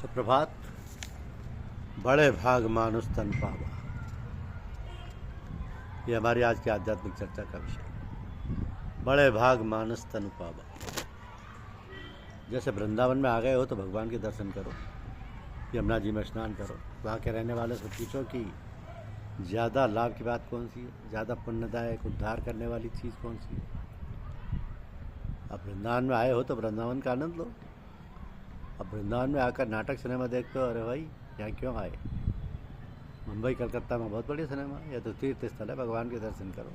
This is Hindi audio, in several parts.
सुप्रभात। बड़े भाग मानुष तन पावा, ये हमारी आज की आध्यात्मिक चर्चा का विषय। बड़े भाग मानुष तन पावा। जैसे वृंदावन में आ गए हो तो भगवान के दर्शन करो, यमुना जी में स्नान करो, वहाँ के रहने वाले से पूछो कि ज़्यादा लाभ की बात कौन सी है, ज़्यादा पुण्यदायक उद्धार करने वाली चीज़ कौन सी है। अब वृंदावन में आए हो तो वृंदावन का आनंद लो। अब वृंदावन में आकर नाटक सिनेमा देखते हो, अरे भाई यहाँ क्यों आए। मुंबई कलकत्ता में बहुत बड़ी सिनेमा है, या तो तीर्थ स्थल है, भगवान के दर्शन करो।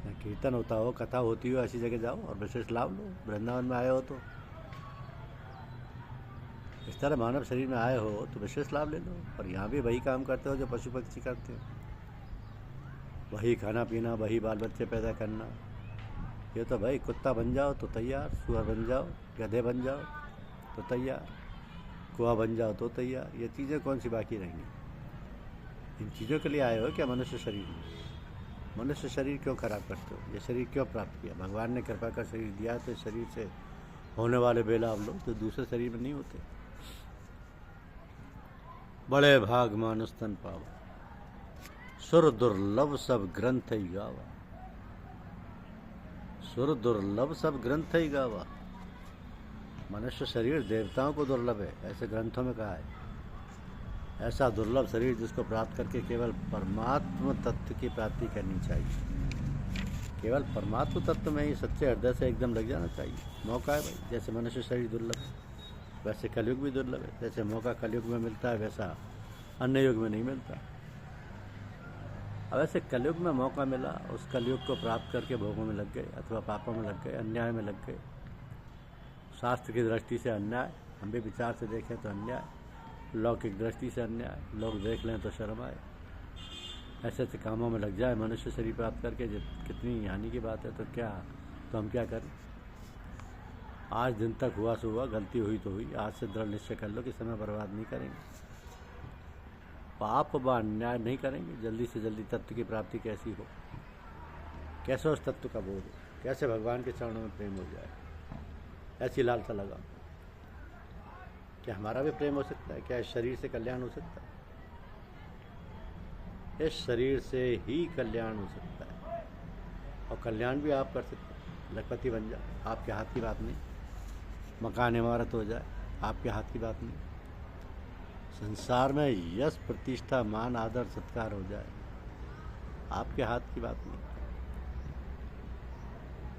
यहाँ कीर्तन होता हो, कथा होती हो, ऐसी जगह जाओ और विशेष लाभ लो। वृंदावन में आए हो तो इस तरह मानव शरीर में आए हो तो विशेष लाभ ले लो। और यहाँ भी वही काम करते हो जो पशु पक्षी करते हो, वही खाना पीना, वही बाल बच्चे पैदा करना। ये तो भाई कुत्ता बन जाओ तो तैयार, सुअर बन जाओ, गधे बन जाओ तो तैयार, कुआ बन जाओ तो तैयार। ये चीज़ें कौन सी बाकी रहेंगी। इन चीज़ों के लिए आए हो क्या मनुष्य शरीर में। मनुष्य शरीर क्यों खराब करते हो, ये शरीर क्यों प्राप्त किया। भगवान ने कृपा का शरीर दिया तो इस शरीर से होने वाले बेलाभ लो तो दूसरे शरीर में नहीं होते। बड़े भाग मानुष तन पावा, सुर दुर्लभ सब ग्रंथ ही गावा। सुर दुर्लभ सब ग्रंथ ही गावा। मनुष्य शरीर देवताओं को दुर्लभ है, ऐसे ग्रंथों में कहा है। ऐसा दुर्लभ शरीर जिसको प्राप्त करके केवल परमात्म तत्व की प्राप्ति करनी चाहिए। केवल परमात्म तत्व में ही सच्चे हृदय से एकदम लग जाना चाहिए। मौका है भाई, जैसे मनुष्य शरीर दुर्लभ है वैसे कलयुग भी दुर्लभ है। जैसे मौका कलयुग में मिलता है वैसा अन्य युग में नहीं मिलता। अब ऐसे कलयुग में मौका मिला, उस कलयुग को प्राप्त करके भोगों में लग गए अथवा पापों में लग गए, अन्याय में लग गए। शास्त्र की दृष्टि से अन्याय, हम भी विचार से देखें तो अन्याय, लौकिक दृष्टि से अन्याय, लोग देख लें तो शर्म आए। ऐसे ऐसे कामों में लग जाए मनुष्य शरीर प्राप्त करके, जब कितनी हानि की बात है। तो हम क्या करें। आज दिन तक हुआ सो हुआ, गलती हुई तो हुई। आज से दृढ़ निश्चय कर लो कि समय बर्बाद नहीं करेंगे, पाप व अन्याय नहीं करेंगे। जल्दी से जल्दी तत्व की प्राप्ति कैसी हो, कैसे उस तत्व का बोध हो, कैसे भगवान के चरणों में प्रेम हो जाए, ऐसी लालसा लगा। क्या हमारा भी प्रेम हो सकता है। क्या इस शरीर से कल्याण हो सकता है। इस शरीर से ही कल्याण हो सकता है, और कल्याण भी आप कर सकते हैं। लखपति बन जाए, आपके हाथ की बात नहीं। मकान इमारत हो जाए, आपके हाथ की बात नहीं। संसार में यश प्रतिष्ठा मान आदर सत्कार हो जाए, आपके हाथ की बात नहीं।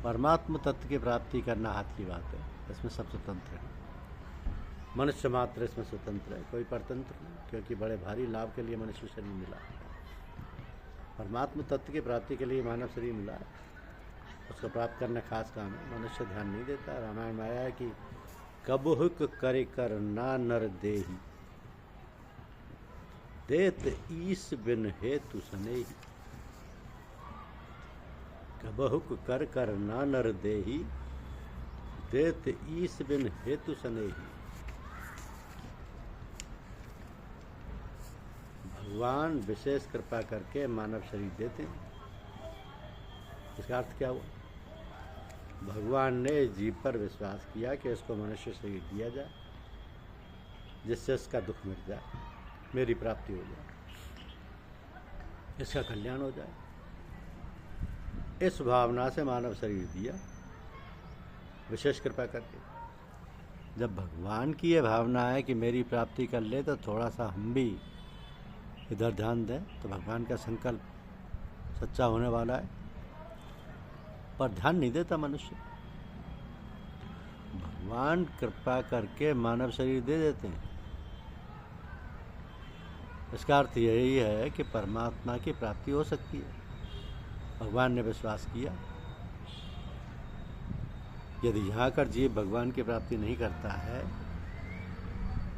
परमात्म तत्व की प्राप्ति करना हाथ की बात है। इसमें सब स्वतंत्र है। मनुष्य मात्र इसमें स्वतंत्र है, कोई परतंत्र नहीं। क्योंकि बड़े भारी लाभ के लिए मनुष्य शरीर मिला, परमात्म तत्व की प्राप्ति के लिए मानव शरीर मिला है। उसको प्राप्त करना खास काम है, मनुष्य ध्यान नहीं देता। रामायण में आया है कि कबहुक करे कर ना नर देही, देत ईस बिन हेतु सनेही। कबहुक कर कर ना नर देही, देत ईस बिन हेतु सनेही। हुभगवान विशेष कृपा करके मानव शरीर देते हैं। इसका अर्थ क्या हुआ। भगवान ने जीव पर विश्वास किया कि इसको मनुष्य शरीर दिया जाए, जिससे इसका दुख मिट जाए, मेरी प्राप्ति हो जाए, इसका कल्याण हो जाए। इस भावना से मानव शरीर दिया विशेष कृपा करके। जब भगवान की ये भावना है कि मेरी प्राप्ति कर ले, तो थोड़ा सा हम भी इधर ध्यान दें तो भगवान का संकल्प सच्चा होने वाला है। पर ध्यान नहीं देता मनुष्य। भगवान कृपा करके मानव शरीर दे देते हैं। इसका अर्थ यही है कि परमात्मा की प्राप्ति हो सकती है। भगवान ने विश्वास किया। यदि यहाँ आकर जीव भगवान की प्राप्ति नहीं करता है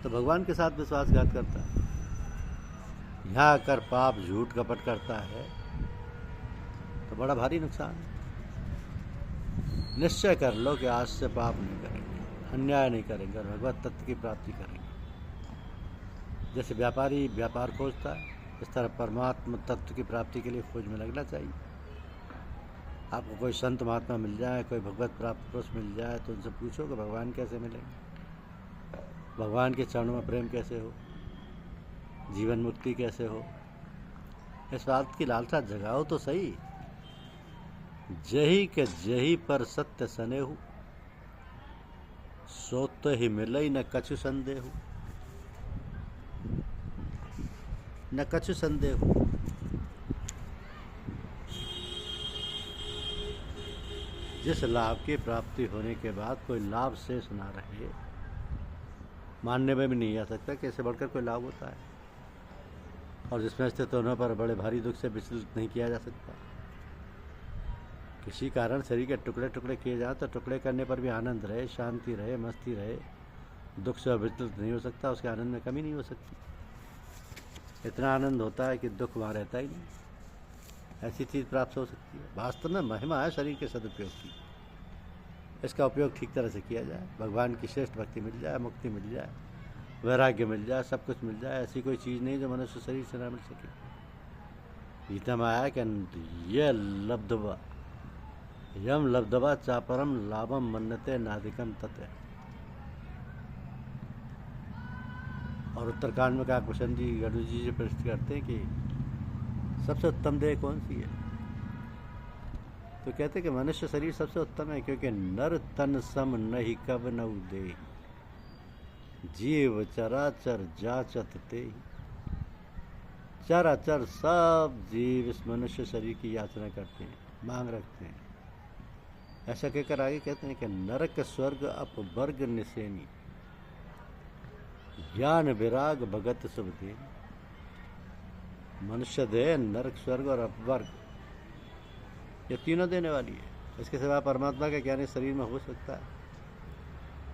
तो भगवान के साथ विश्वासघात करता है। यहाँ आकर पाप झूठ कपट करता है तो बड़ा भारी नुकसान है। निश्चय कर लो कि आज से पाप नहीं करेंगे, अन्याय नहीं करेंगे और भगवत तत्व की प्राप्ति करेंगे। जैसे व्यापारी व्यापार खोजता है, इस तरह परमात्मा तत्व की प्राप्ति के लिए खोज में लगना चाहिए। आपको कोई संत महात्मा मिल जाए, कोई भगवत प्राप्त पुरुष मिल जाए तो उनसे पूछो कि भगवान कैसे मिलेंगे। भगवान के चरणों में प्रेम कैसे हो, जीवन मुक्ति कैसे हो, इस बात की लालसा जगाओ तो सही। जही के जही पर सत्य सनेहु, सोत ही मिलई न कछु संदेहु, न कछु संदेहु। जिस लाभ की प्राप्ति होने के बाद कोई लाभ शेष ना रहे, मानने में भी नहीं आ सकता कि इससे बढ़कर कोई लाभ होता है, और जिसमें स्थित होने पर बड़े भारी दुख से विचलित नहीं किया जा सकता। किसी कारण शरीर के टुकड़े टुकड़े किए जाए तो टुकड़े करने पर भी आनंद रहे, शांति रहे, मस्ती रहे, दुख से विचलित नहीं हो सकता, उसके आनंद में कमी नहीं हो सकती। इतना आनंद होता है कि दुख वहाँ रहता ही नहीं। ऐसी चीज़ प्राप्त हो सकती है। वास्तव में महिमा है शरीर के सदुपयोग की। इसका उपयोग ठीक तरह से किया जाए, भगवान की श्रेष्ठ भक्ति मिल जाए, मुक्ति मिल जाए, वैराग्य मिल जाए, सब कुछ मिल जाए। ऐसी कोई चीज़ नहीं जो मनुष्य शरीर से न मिल सके। गीता में आया कि ये लब्धवा यम लब्धवा चापरम लाभम मन्नते नादिकम तत्। और उत्तरकांड में कहा, कुशन जी गढ़ू जी जो प्रश्न करते हैं कि सबसे उत्तम देह कौन सी है, तो कहते हैं कि मनुष्य शरीर सबसे उत्तम है, क्योंकि नर तन सम नहीं कब न दे, जीव चराचर जाचत ते। चराचर सब जीव इस मनुष्य शरीर की याचना करते हैं, मांग रखते हैं। ऐसा कहकर आगे कहते हैं कि नरक स्वर्ग अपवर्ग निसेनी, ज्ञान विराग भगत शुभ दे। मनुष्य देह, नरक स्वर्ग और अपवर्ग, ये तीनों देने वाली है। इसके सिवा परमात्मा का ज्ञान इस शरीर में हो सकता है,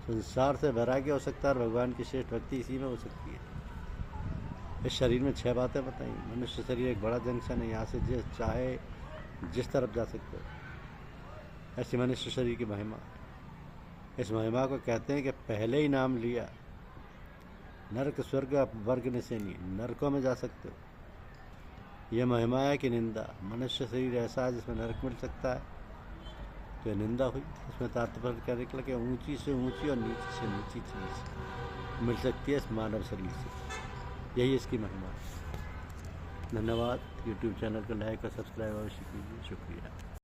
संसार से वैराग्य हो सकता है, और भगवान की श्रेष्ठ भक्ति इसी में हो सकती है। इस शरीर में 6 बातें बताई। मनुष्य शरीर एक बड़ा जंक्शन है, यहाँ से जिस चाहे जिस तरफ जा सकते हो। ऐसी मनुष्य शरीर की महिमा, इस महिमा को कहते हैं कि पहले ही नाम लिया, नरक स्वर्ग अपवर्ग निसेनी, नरकों में जा सकते हो। यह महिमा है कि निंदा, मनुष्य शरीर ऐसा है जिसमें नरक मिल सकता है, तो यह निंदा हुई। इसमें तात्पर्य क्या निकला कि ऊंची से ऊंची और नीची से नीची चीज़ मिल सकती है इस मानव शरीर से। यही इसकी महिमा है। धन्यवाद। यूट्यूब चैनल को लाइक और सब्सक्राइब अवश्य कीजिए। शुक्रिया।